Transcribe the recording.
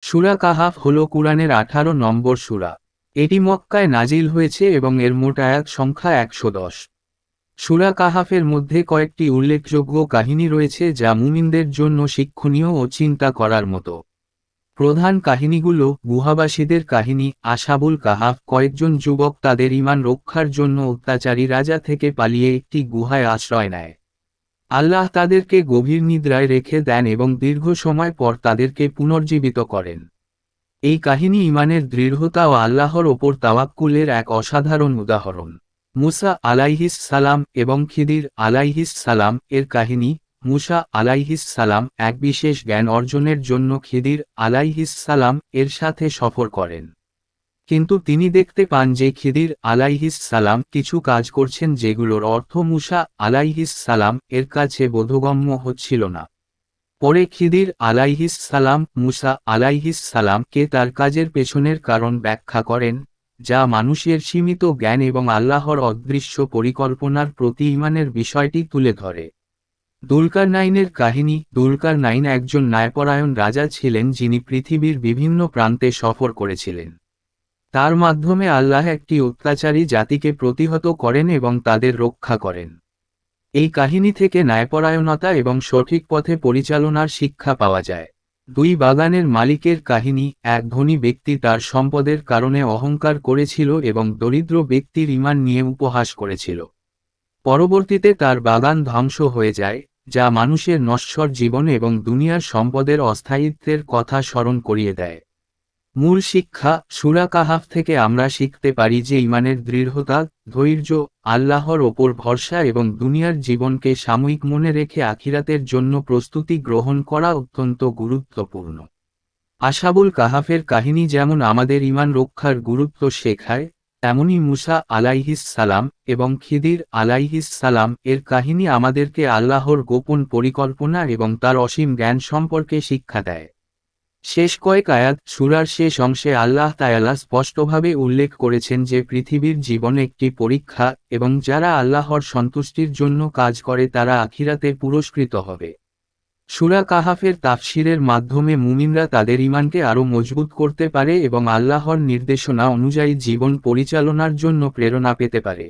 সূরা কাহাফ হল কুরআনের 18 নম্বর সূরা। এটি মক্কায় নাজিল হয়েছে এবং এর মোট আয়াত সংখ্যা 110। সূরা কাহাফের মধ্যে কয়েকটি উল্লেখযোগ্য কাহিনী রয়েছে যা মুমিনদের জন্য শিক্ষণীয় ও চিন্তা করার মতো। প্রধান কাহিনীগুলো: গুহাবাসীদের কাহিনী। আসহাবুল কাহাফ কয়েকজন যুবক তাদের ঈমান রক্ষার জন্য অত্যাচারী রাজা থেকে পালিয়ে একটি গুহায় আশ্রয় নেয়। আল্লাহ তাদেরকে গভীর নিদ্রায় রেখে দেন এবং দীর্ঘ সময় পর তাদেরকে পুনর্জীবিত করেন। এই কাহিনী ঈমানের দৃঢ়তা ও আল্লাহর ওপর তাওয়াক্কুলের এক অসাধারণ উদাহরণ। মুসা আলাইহিস সালাম এবং খিদির আলাইহিস সালাম এর কাহিনী। মুসা আলাইহিস সালাম এক বিশেষ জ্ঞান অর্জনের জন্য খিদির আলাইহিস সালাম এর সাথে সফর করেন। কিন্তু তিনি দেখতে পান যে খিদির আলাইহিস সালাম কিছু কাজ করছেন যেগুলোর অর্থ মুসা আলাইহিস সালাম এর কাছে বোধগম্য হচ্ছিল না। পরে খিদির আলাইহিস সালাম মুসা আলাইহিস সালামকে তার কাজের পেছনের কারণ ব্যাখ্যা করেন, যা মানুষের সীমিত জ্ঞান এবং আল্লাহর অদৃশ্য পরিকল্পনার প্রতি ঈমানের বিষয়টি তুলে ধরে। দুলকারনাইনের কাহিনী। দুলকারনাইন একজন ন্যায়পরায়ণ রাজা ছিলেন যিনি পৃথিবীর বিভিন্ন প্রান্তে সফর করেছিলেন। তার মাধ্যমে আল্লাহ একটি অত্যাচারী জাতিকে প্রতিহত করেন এবং তাদের রক্ষা করেন। এই কাহিনী থেকে ন্যায়পরায়ণতা এবং সঠিক পথে পরিচালনার শিক্ষা পাওয়া যায়। দুই বাগানের মালিকের কাহিনী। এক ধনী ব্যক্তি তার সম্পদের কারণে অহংকার করেছিল এবং দরিদ্র ব্যক্তির ঈমান নিয়ে উপহাস করেছিল। পরবর্তীতে তার বাগান ধ্বংস হয়ে যায়, যা মানুষের নশ্বর জীবন এবং দুনিয়ার সম্পদের অস্থায়িত্বের কথা স্মরণ করিয়ে দেয়। মূল শিক্ষা। সূরা কাহাফ থেকে আমরা শিখতে পারি যে ঈমানের দৃঢ়তা, ধৈর্য, আল্লাহর ওপর ভরসা এবং দুনিয়ার জীবনকে সাময়িক মনে রেখে আখিরাতের জন্য প্রস্তুতি গ্রহণ করা অত্যন্ত গুরুত্বপূর্ণ। আসহাবুল কাহাফের কাহিনী যেমন আমাদের ঈমান রক্ষার গুরুত্ব শেখায়, তেমনি মুসা আলাইহিস সালাম এবং খিদির আলাইহিস সালাম এর কাহিনী আমাদেরকে আল্লাহর গোপন পরিকল্পনা এবং তার অসীম জ্ঞান সম্পর্কে শিক্ষা দেয়। শেষ কয়েক আয়াত। সূরার শেষ অংশে আল্লাহ তাআলা স্পষ্টভাবে উল্লেখ করেছেন যে পৃথিবীর জীবন একটি পরীক্ষা এবং যারা আল্লাহর সন্তুষ্টির জন্য কাজ করে তারা আখিরাতে পুরস্কৃত হবে। সূরা কাহাফের তাফসিরের মাধ্যমে মুমিনরা তাদের ঈমানকে আরও মজবুত করতে পারে এবং আল্লাহর নির্দেশনা অনুযায়ী জীবন পরিচালনার জন্য প্রেরণা পেতে পারে।